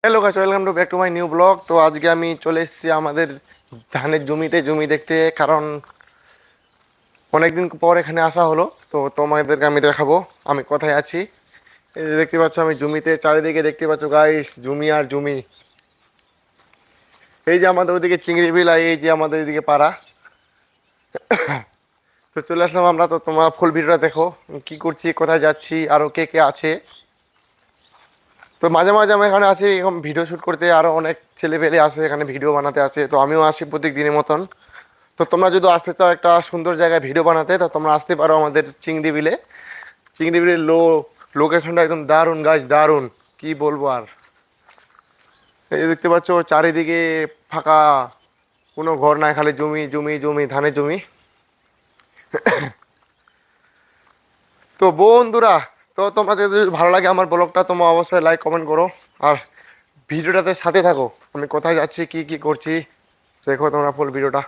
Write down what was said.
Hello guys, welcome to back to my new blog. তো আজকে আমি চলে এসেছি আমাদের ধানের জমি দেখতে, কারণ অনেকদিন পর এখানে আসা হলো। তো তোমাদেরকে আমি দেখাবো আমি কোথায় আছি। এই যে দেখতে পাচ্ছ, আমি জমিতে, চারিদিকে দেখতে পাচ্ছ গাইস, জমি আর জমি। এই যে আমাদের ওইদিকে চিংড়ি বিল, আর এই যে আমাদের ওইদিকে পাড়া। তো চলে আসলাম আমরা। তো তোমরা ফুল ভিডিওটা দেখো, কি করছি, কোথায় যাচ্ছি, আরও কে কে আছে। তো মাঝে মাঝে আমি এখানে আসি এরকম ভিডিও শ্যুট করতে, আরও অনেক ছেলে পেলে আসে এখানে ভিডিও বানাতে আছে। তো আমিও আসি প্রত্যেক দিনের মতন। তো তোমরা যদি আসতে চাও একটা সুন্দর জায়গায় ভিডিও বানাতে, তো তোমরা আসতে পারো আমাদের চিংড়ি বিলে। চিংড়ি বিলের লোকেশনটা একদম দারুণ গাছ, দারুণ, কি বলবো আর। এই যে দেখতে পাচ্ছ চারিদিকে ফাঁকা, কোনো ঘর নাই, খালি জমি জমি জমি, ধানের জমি। তো বন্ধুরা, তো তোমরা যদি ভালো লাগে আমার ব্লগটা, তোমরা অবশ্যই লাইক কমেন্ট করো, আর ভিডিওটাতে সাথে থাকো। আমি কোথায় যাচ্ছি, কি কি করছি, দেখো তোমরা ফুল ভিডিওটা।